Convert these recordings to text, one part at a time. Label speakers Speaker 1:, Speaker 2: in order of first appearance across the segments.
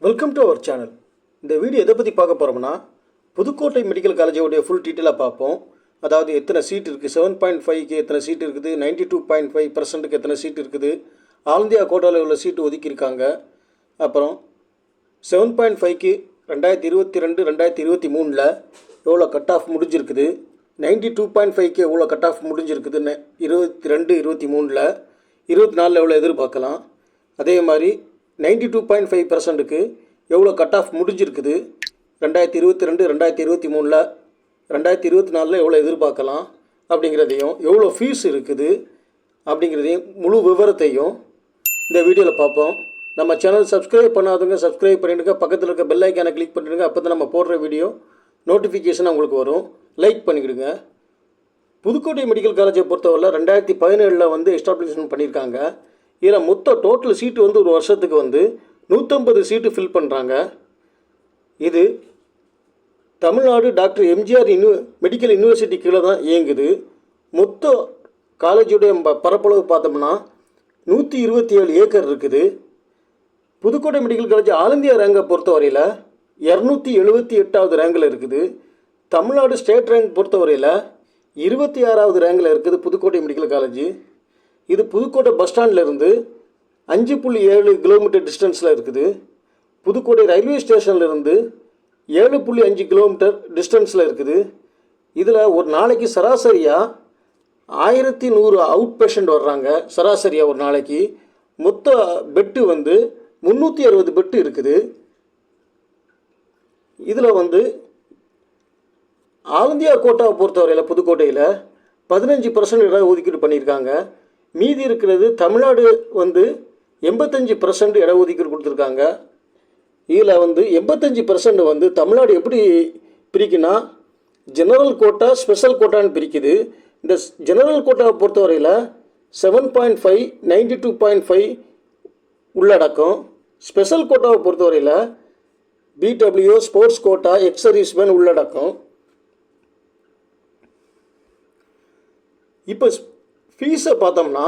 Speaker 1: Welcome to our channel. இந்த video எதை பற்றி பார்க்க போகிறோம்னா, புதுக்கோட்டை மெடிக்கல் காலேஜோடைய ஃபுல் டீட்டெயிலாக பார்ப்போம். அதாவது எத்தனை சீட் இருக்குது, 7.5க்கு எத்தனை சீட் இருக்குது, 92.5%க்கு எத்தனை சீட் இருக்குது, ஆல் இந்தியா கோட்டாவில் உள்ள சீட்டு ஒதுக்கியிருக்காங்க. அப்புறம் 7.5க்கு 2022 2023 எவ்வளோ கட் ஆஃப் முடிஞ்சிருக்குது, 92.5க்கு எவ்வளோ கட் ஆஃப் முடிஞ்சிருக்குது 22 23 24 எவ்வளோ எதிர்பார்க்கலாம். அதே மாதிரி 92.5%க்கு எவ்வளோ கட் ஆஃப் முடிஞ்சிருக்குது 2022 2023 2024 எவ்வளோ எதிர்பார்க்கலாம் அப்படிங்கிறதையும், எவ்வளோ ஃபீஸ் இருக்குது அப்படிங்கிறதையும் முழு விவரத்தையும் இந்த வீடியோவில் பார்ப்போம். நம்ம சேனல் சப்ஸ்கிரைப் பண்ணாதவங்க சப்ஸ்கிரைப் பண்ணிவிடுங்க, பக்கத்தில் இருக்க பெல் ஐக்கானை கிளிக் பண்ணிவிடுங்க. அப்போ தான் நம்ம போடுற வீடியோ நோட்டிஃபிகேஷன் உங்களுக்கு வரும். லைக் பண்ணிக்கிடுங்க. புதுக்கோட்டை மெடிக்கல் காலேஜை பொறுத்தவரை 2017 எஸ்டாப்ளிஷ்மெண்ட் பண்ணியிருக்காங்க. இதில் மொத்த டோட்டல் சீட்டு ஒரு வருஷத்துக்கு 150 சீட்டு ஃபில் பண்ணுறாங்க. இது Tamil Nadu doctor MGR medical university கீழே தான் இயங்குது. மொத்த காலேஜுடைய பரப்பளவு பார்த்தோம்னா 127 ஏக்கர் இருக்குது. Pudukkottai medical college all India ரேங்கை பொறுத்தவரையில் 278வது ரேங்கில் இருக்குது. தமிழ்நாடு ஸ்டேட் ரேங்க் பொறுத்தவரையில் 26வது ரேங்கில் இருக்குது புதுக்கோட்டை மெடிக்கல் காலேஜ். இது புதுக்கோட்டை பஸ் ஸ்டாண்ட்லேருந்து 5.7 கிலோமீட்டர் டிஸ்டன்ஸில் இருக்குது. புதுக்கோட்டை ரயில்வே ஸ்டேஷன்லேருந்து 7.5 கிலோமீட்டர் டிஸ்டன்ஸில் இருக்குது. இதில் ஒரு நாளைக்கு சராசரியாக 1100 அவுட் பேஷண்ட் வர்றாங்க. சராசரியாக ஒரு நாளைக்கு மொத்த பெட்டு 360 பெட்டு இருக்குது. இதில் ஆல் இந்தியா கோட்டாவை பொறுத்தவரையில் புதுக்கோட்டையில் 15% இட ஒதுக்கீடு பண்ணியிருக்காங்க. மீதி இருக்கிறது தமிழ்நாடு 85% இட ஒதுக்கீடு கொடுத்துருக்காங்க. இதில் 85% தமிழ்நாடு எப்படி பிரிக்குன்னா, ஜெனரல் கோட்டா ஸ்பெஷல் கோட்டான்னு பிரிக்குது. இந்த ஜெனரல் கோட்டாவை பொறுத்தவரையில் 7.5 92.5 உள்ளடக்கம். ஸ்பெஷல் கோட்டாவை பொறுத்தவரையில் PW sports quota ex serviceman உள்ளடக்கம். இப்போ ஃபீஸை பார்த்தோம்னா,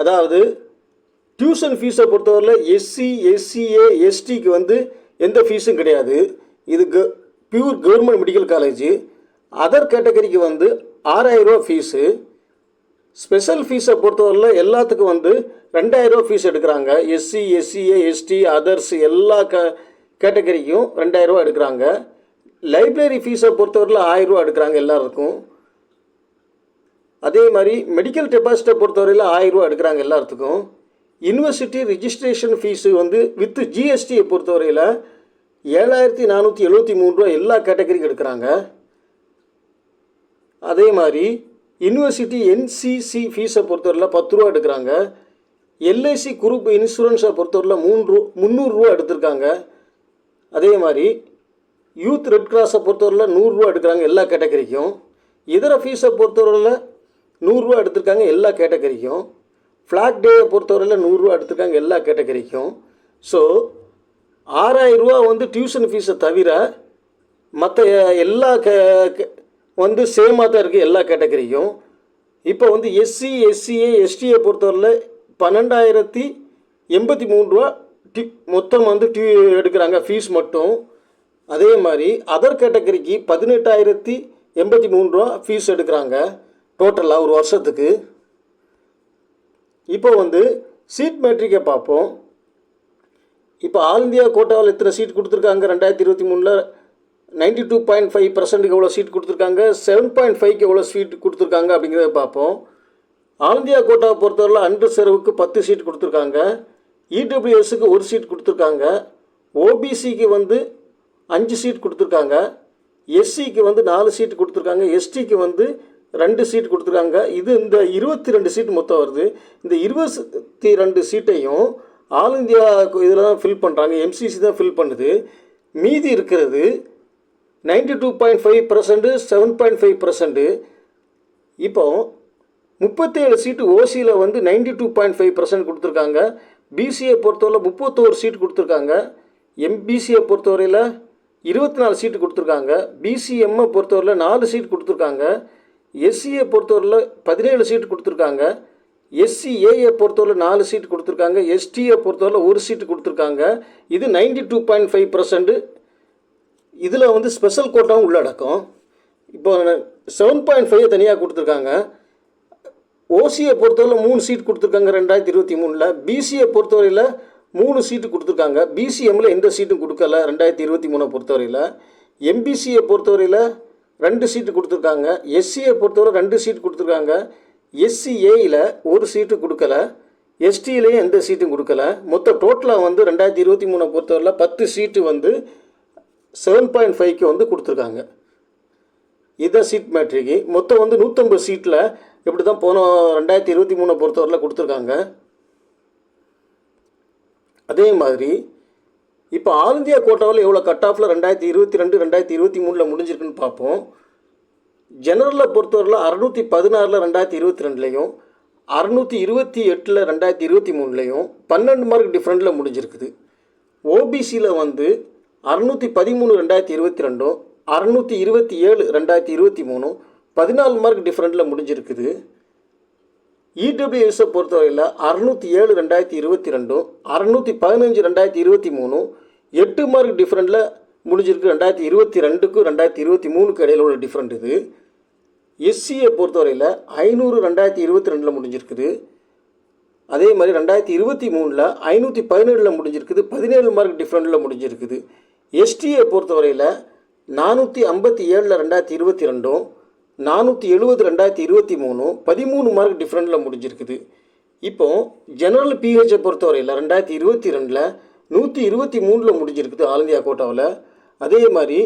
Speaker 1: அதாவது டியூஷன் ஃபீஸை பொறுத்தவரையில் எஸ்சி எஸ்சிஏ எஸ்டிக்கு எந்த ஃபீஸும் கிடையாது. இது pure government medical college. Other கேட்டகரிக்கு 6000 ரூபா ஃபீஸு. ஸ்பெஷல் ஃபீஸை பொறுத்தவரையில் எல்லாத்துக்கும் 2000 ரூபா ஃபீஸ் எடுக்கிறாங்க. எஸ்சி எஸ்சிஏ எஸ்டி அதர்ஸ் எல்லா கேட்டகரிக்கும் 2000 ரூபா எடுக்கிறாங்க. லைப்ரரி ஃபீஸை பொறுத்தவரையில் 1000 ரூபா எடுக்கிறாங்க எல்லாருக்கும். அதே மாதிரி மெடிக்கல் டெபாசிட்டை பொறுத்தவரையில் 1000 ரூபா எடுக்கிறாங்க எல்லாத்துக்கும். யூனிவர்சிட்டி ரிஜிஸ்ட்ரேஷன் ஃபீஸு வித் ஜிஎஸ்டியை பொறுத்தவரையில் 7473 ரூபா எல்லா கேட்டகரிக்கும் எடுக்கிறாங்க. அதே மாதிரி யூனிவர்சிட்டி என்சிசி ஃபீஸை பொறுத்தவரையில் 10 ரூபா எடுக்கிறாங்க. எல்ஐசி குரூப் இன்சூரன்ஸை பொறுத்தவரையில் 300 ரூபா எடுத்திருக்காங்க. அதே மாதிரி யூத் ரெட் கிராஸை பொறுத்தவரையில் 100 ரூபா எடுக்கிறாங்க எல்லா கேட்டகரிக்கும். இதர ஃபீஸை பொறுத்தவரையில் 100 ரூபா எடுத்திருக்காங்க எல்லா கேட்டகரிக்கும். ஃப்ளாக் டேயை பொறுத்தவரையில் 100 ரூபா எடுத்திருக்காங்க எல்லா கேட்டகரிக்கும். ஸோ 6000 ரூபா டியூஷன் ஃபீஸை தவிர மற்ற எல்லா சேமாக தான் இருக்குது எல்லா கேட்டகரிக்கும். இப்போ எஸ்சி எஸ்சிஏ எஸ்டியை பொறுத்தவரையில் 12083 ரூபா மொத்தம் எடுக்கிறாங்க ஃபீஸ் மட்டும். அதே மாதிரி அதர் கேட்டகரிக்கு 18083 ரூபா ஃபீஸ் எடுக்கிறாங்க டோட்டலாக ஒரு வருஷத்துக்கு. இப்போ சீட் மேட்ரிக்கை பார்ப்போம். இப்போ ஆல் இந்தியா கோட்டாவில் எத்தனை சீட் கொடுத்துருக்காங்க 2023 92.5%க்கு எவ்வளோ சீட் கொடுத்துருக்காங்க, 7.5க்கு எவ்வளோ சீட் கொடுத்துருக்காங்க அப்படிங்கிறத பார்ப்போம். ஆல் இந்தியா கோட்டாவை பொறுத்தவரையில் அன்ரிசர்வுக்கு 10 சீட் கொடுத்துருக்காங்க. இடபிள்யூஎஸ்க்கு 1 சீட் கொடுத்துருக்காங்க. ஓபிசிக்கு 5 சீட் கொடுத்துருக்காங்க. எஸ்சிக்கு 4 சீட் கொடுத்துருக்காங்க. எஸ்டிக்கு 2 சீட் கொடுத்துருக்காங்க. இது இந்த 22 சீட் மொத்தம் வருது. இந்த 22 சீட்டையும் ஆல் இந்தியா இதில் தான் ஃபில் பண்ணுறாங்க. எம்சிசி தான் ஃபில் பண்ணுது. மீதி இருக்கிறது 92.5% 7.5%. இப்போ 37 சீட்டு ஓசியில் 92.5% கொடுத்துருக்காங்க. பிசியை பொறுத்தவரை 31 சீட் கொடுத்துருக்காங்க. எம்பிசியை பொறுத்தவரையில் 24 சீட்டு கொடுத்துருக்காங்க. பிசிஎம்மை பொறுத்தவரையில் 4 சீட் கொடுத்துருக்காங்க. எஸ்சியை பொறுத்தவரையில் 17 சீட்டு கொடுத்துருக்காங்க. எஸ்சிஏயை பொறுத்தவரை 4 சீட்டு கொடுத்துருக்காங்க, எஸ்டியை பொறுத்தவரை 1 சீட்டு கொடுத்துருக்காங்க. இது 92.5%. இதில் வந்து ஸ்பெஷல் கோட்டாவும் உள்ளடக்கம். இப்போ 7.5 தனியாக கொடுத்துருக்காங்க. ஓசியை பொறுத்தவரையில் 3 சீட் கொடுத்துருக்காங்க 2023. பிசியை பொறுத்தவரையில் 3 சீட்டு கொடுத்துருக்காங்க. பிசிஎம்மில் எந்த சீட்டும் கொடுக்கல 2023 பொறுத்தவரையில். எம்பிசியை பொறுத்தவரையில் 2 சீட்டு கொடுத்துருக்காங்க. எஸ்சியை பொறுத்தவரை 2 சீட் கொடுத்துருக்காங்க. எஸ்சிஏயில் 1 சீட்டு கொடுக்கல. எஸ்டியிலையும் எந்த சீட்டும் கொடுக்கல. மொத்தம் டோட்டலாக வந்து 2023 பொறுத்தவரையில் 10 சீட்டு வந்து 7.5க்கு வந்து கொடுத்துருக்காங்க. இதுதான் சீட் மேட்ரிக்கு. மொத்தம் வந்து 150 சீட்டில் இப்படி தான் போன 2023 பொறுத்தவரையில் கொடுத்துருக்காங்க. அதே மாதிரி இப்போ ஆல் இந்தியா கோட்டாவில் எவ்வளோ கட் ஆஃபில் 2022 2023 முடிஞ்சிருக்குன்னு பார்ப்போம். ஜெனரலில் பொறுத்தவரையில் 616 2022லையும் 628 2023லையும் 12 மார்க் டிஃப்ரெண்ட்டில் முடிஞ்சிருக்குது. ஓபிசியில் வந்து 613 2022, 627 2023 14 மார்க் டிஃப்ரெண்ட்டில் முடிஞ்சிருக்குது. இடபிள்யூஎஸை பொறுத்தவரையில் 607 2022, 615 2023 8 மார்க் டிஃப்ரெண்ட்டில் முடிஞ்சிருக்கு. 2022க்கும் 2023க்கு இடையில் உள்ள டிஃப்ரெண்ட் இது. எஸ்சியை பொறுத்தவரையில் 500 2022 முடிஞ்சிருக்குது. அதே மாதிரி 2023 517 முடிஞ்சிருக்குது. 17 மார்க் டிஃப்ரெண்ட்டில் முடிஞ்சிருக்குது. எஸ்டியை பொறுத்தவரையில் 457 2022, 470 2023 13 மார்க் டிஃப்ரெண்ட்டில் முடிஞ்சிருக்குது. இப்போது ஜெனரல் பிஹெச்சை பொறுத்தவரையில் 2022 123 முடிஞ்சிருக்குது ஆல் இந்தியா கோட்டாவில். அதே மாதிரி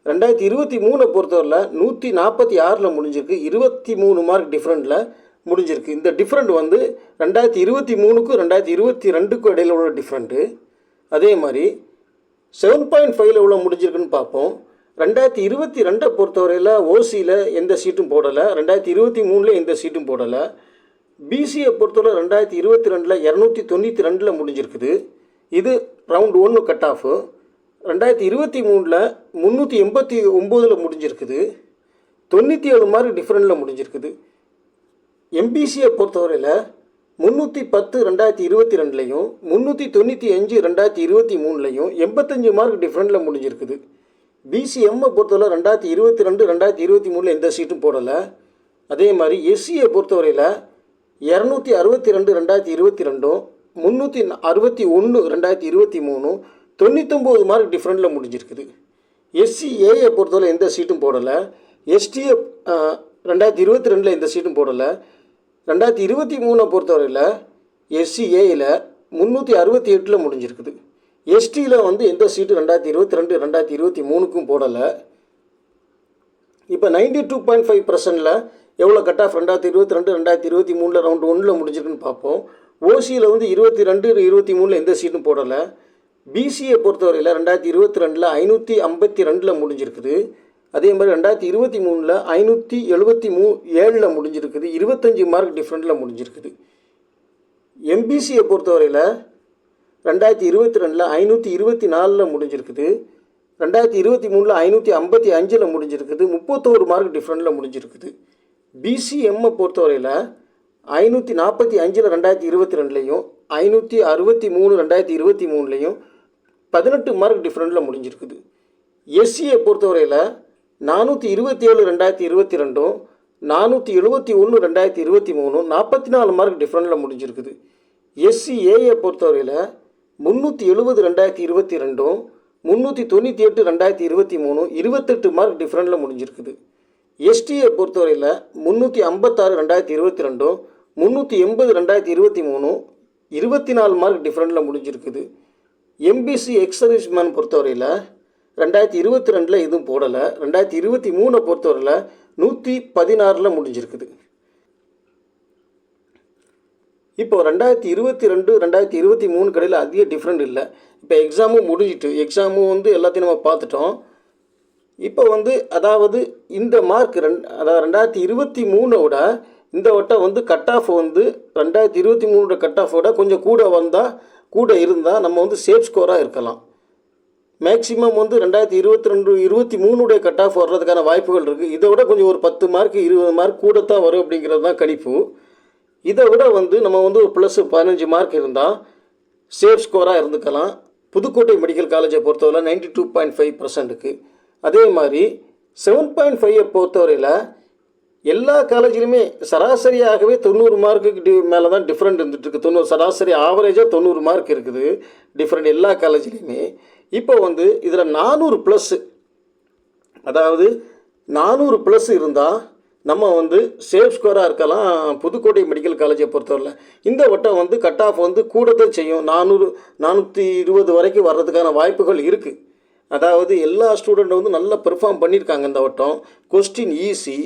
Speaker 1: 2023 பொறுத்தவரையில் 146 முடிஞ்சிருக்கு. 23 மார்க் டிஃப்ரெண்ட்டில் முடிஞ்சிருக்கு. இந்த டிஃப்ரெண்ட் வந்து 2023க்கும் 2022க்கும் இடையில் உள்ள டிஃப்ரெண்ட்டு. அதே மாதிரி 7.5 எவ்வளோ முடிஞ்சிருக்குன்னு பார்ப்போம். 2022 பொறுத்தவரையில் ஓசியில் எந்த சீட்டும் போடலை. 2023 எந்த சீட்டும் போடலை. பிசியை பொறுத்தவரை 2022 292 முடிஞ்சிருக்குது. இது ரவுண்ட் 1 கட் ஆஃபு. 2023 389 முடிஞ்சிருக்குது. 97 மார்க் டிஃப்ரெண்ட்டில் முடிஞ்சிருக்குது. எம்பிசியை பொறுத்தவரையில் 310 2022லையும் 395 2023லையும் 85 மார்க் டிஃப்ரெண்ட்டில் முடிஞ்சிருக்குது. பிசிஎம்மை பொறுத்தவரை 2022 2023 எந்த சீட்டும் போடலை. அதே மாதிரி எஸ்சியை பொறுத்தவரையில் 262 2022, 361 2023 99 மார்க் டிஃப்ரெண்ட்டில் முடிஞ்சிருக்குது. எஸ்சிஏயை பொறுத்தவரை எந்த சீட்டும் போடலை. எஸ்டியை 2022 எந்த சீட்டும் போடலை. 2023 பொறுத்தவரையில் எஸ்சிஏயில் 368 முடிஞ்சிருக்குது. எஸ்டியில் வந்து எந்த சீட்டு 2022 2023க்கும் போடலை. இப்போ 92.5%ல் எவ்வளோ கட் ஆஃப் 2022 2023 ரவுண்ட் 1 முடிஞ்சிருக்குன்னு பார்ப்போம். ஓசியில் வந்து 22 23 எந்த சீட்டும் போடலை. பிசியை பொறுத்தவரையில் 2022 552 முடிஞ்சிருக்குது. அதே மாதிரி 2023 577 முடிஞ்சிருக்குது. 25 மார்க் டிஃப்ரெண்ட்டில் முடிஞ்சிருக்குது. எம்பிசியை பொறுத்தவரையில் 2022 524 முடிஞ்சிருக்குது. 2023 555 முடிஞ்சிருக்குது. 31 மார்க் டிஃப்ரெண்ட்டில் முடிஞ்சிருக்குது. பிசிஎம்மை பொறுத்தவரையில் 545 2022லையும் 563 2023லையும் 18 மார்க் டிஃப்ரெண்ட்டில் முடிஞ்சிருக்குது. எஸ்சியை பொறுத்தவரையில் 427 2022, 471 2023 44 மார்க் டிஃப்ரெண்ட்டில் முடிஞ்சிருக்குது. எஸ்சிஏயை பொறுத்தவரையில் 370 2022, 398 2023 28 மார்க் டிஃப்ரெண்ட்டில் முடிஞ்சிருக்குது. எஸ்டியை பொறுத்தவரையில் 356 2022, 380 2023 24 மார்க் டிஃப்ரெண்ட்டில் முடிஞ்சிருக்குது. எம்பிசி எக்ஸ் சர்வீஸ்மேன் பொறுத்தவரையில் 2022 எதுவும் போடலை. 2023 பொறுத்தவரையில் 116 முடிஞ்சிருக்குது. இப்போ 2022 2023 கடையில் அதிக டிஃப்ரெண்ட் இல்லை. இப்போ எக்ஸாமும் முடிஞ்சிட்டு, எக்ஸாமும் வந்து எல்லாத்தையும் நம்ம பார்த்துட்டோம். இப்போ வந்து அதாவது இந்த மார்க் அதாவது 2023 இந்த வட்டம் வந்து கட் ஆஃப் வந்து 2023 கட் ஆஃபோட கொஞ்சம் கூட இருந்தால் நம்ம வந்து சேஃப் ஸ்கோராக இருக்கலாம். மேக்ஸிமம் வந்து 2022 23 கட் ஆஃப் வர்றதுக்கான வாய்ப்புகள் இருக்குது. இதை விட கொஞ்சம் ஒரு 10 மார்க் 20 மார்க் கூட தான் வரும் அப்படிங்கிறது தான் கணிப்பு. இதை விட வந்து நம்ம வந்து ஒரு ப்ளஸ் 15 மார்க் இருந்தால் சேஃப் ஸ்கோராக இருந்துக்கலாம். புதுக்கோட்டை மெடிக்கல் காலேஜை பொறுத்தவரை 92.5%க்கு. அதே மாதிரி 7.5 பொறுத்தவரையில் எல்லா காலேஜிலுமே சராசரியாகவே 90 மார்க்குக்கு மேலே தான் டிஃப்ரெண்ட் இருந்துகிட்ருக்கு. 90 சராசரி ஆவரேஜாக 90 மார்க் இருக்குது டிஃப்ரெண்ட் எல்லா காலேஜ்லேயுமே. இப்போ வந்து இதில் 400 ப்ளஸ்ஸு, அதாவது 400 ப்ளஸ் இருந்தால் நம்ம வந்து சேஃப் ஸ்கோராக இருக்கலாம் புதுக்கோட்டை மெடிக்கல் காலேஜை பொறுத்தவரையில். இந்த வட்டம் வந்து கட் ஆஃப் வந்து கூடத்தான் செய்யும். 400-420 வரைக்கும் வர்றதுக்கான வாய்ப்புகள் இருக்குது. அதாவது எல்லா ஸ்டூடெண்ட்டும் வந்து நல்லா பெர்ஃபார்ம் பண்ணியிருக்காங்க இந்த வட்டம். கொஸ்டின் ஈஸி,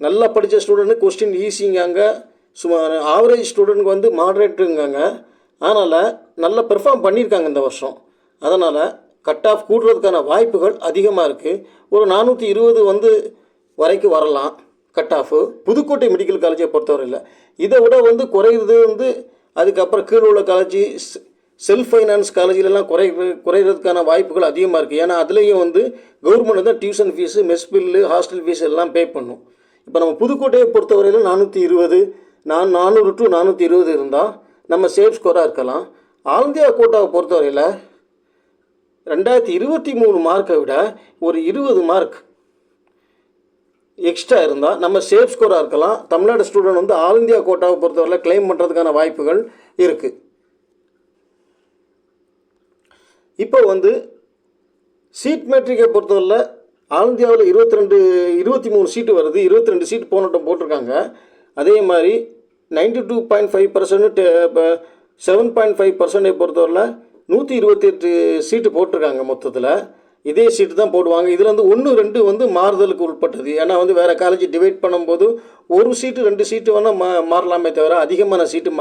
Speaker 1: நல்லா படித்த ஸ்டூடெண்ட்டு கொஸ்டின் ஈஸிங்காங்க, சுமார் ஆவரேஜ் ஸ்டூடெண்ட்க்கு வந்து மாடரேட்டுங்காங்க. அதனால் நல்லா பெர்ஃபார்ம் பண்ணியிருக்காங்க இந்த வருஷம். அதனால் கட் ஆஃப் கூடுறதுக்கான வாய்ப்புகள் அதிகமாக இருக்குது. ஒரு 420 வந்து வரைக்கும் வரலாம் கட் ஆஃபு புதுக்கோட்டை மெடிக்கல் காலேஜை பொறுத்தவரையில். இதை விட வந்து குறையிறது வந்து அதுக்கப்புறம் கீழே உள்ள காலேஜ் செல்ஃப் ஃபைனான்ஸ் காலேஜிலலாம் குறையிறதுக்கான வாய்ப்புகள் அதிகமாக இருக்குது. ஏன்னா அதுலேயும் வந்து கவர்மெண்ட் தான் tuition fees, mess bill, hostel fees எல்லாம் பே பண்ணும். இப்போ நம்ம புதுக்கோட்டையை பொறுத்தவரையில் 420 400 to 420 இருந்தால் நம்ம சேஃப் ஸ்கோராக இருக்கலாம். ஆல் இந்தியா கோட்டாவை பொறுத்தவரையில் 2023 மார்க்கை விட ஒரு 20 மார்க் எக்ஸ்ட்ரா இருந்தால் நம்ம சேஃப் ஸ்கோராக இருக்கலாம். தமிழ்நாடு ஸ்டூடெண்ட் வந்து ஆல் இந்தியா கோட்டாவை பொறுத்தவரையில் கிளைம் பண்ணுறதுக்கான வாய்ப்புகள் இருக்குது. இப்போ வந்து சீட் மேட்ரிக்கை பொறுத்தவரையில் ஆல் இந்தியாவில் 23 சீட்டு வருது. 22 சீட்டு போனட்டம் போட்டிருக்காங்க. அதே மாதிரி 92.5% 7.5% பொறுத்தவரையில் 128 சீட்டு போட்டிருக்காங்க மொத்தத்தில். இதே சீட்டு தான் போடுவாங்க. இதில் வந்து 1-2 வந்து மாறுதலுக்கு உட்பட்டது. ஏன்னா வந்து வேறு காலேஜ் டிவைட் பண்ணும்போது ஒரு சீட்டு 2 சீட்டு வேணால் மாறலாமே தவிர அதிகமான சீட்டு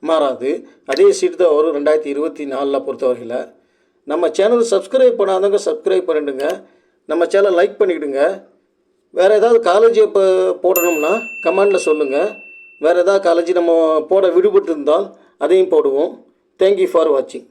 Speaker 1: மாறாது. அதே சீட்டு தான் வரும் 2024 பொறுத்தவரையில். நம்ம சேனல் சப்ஸ்கிரைப் பண்ணாதவங்க சப்ஸ்கிரைப் பண்ணிவிடுங்க. நம்ம சேனல் லைக் பண்ணிவிடுங்க. வேறு ஏதாவது காலேஜ் இப்போ போடணும்னா கமெண்டில் சொல்லுங்கள். வேறு ஏதாவது காலேஜ் நம்ம போட விடுபட்டு இருந்தால் அதையும் போடுவோம். தேங்க்யூ ஃபார் வாட்சிங்.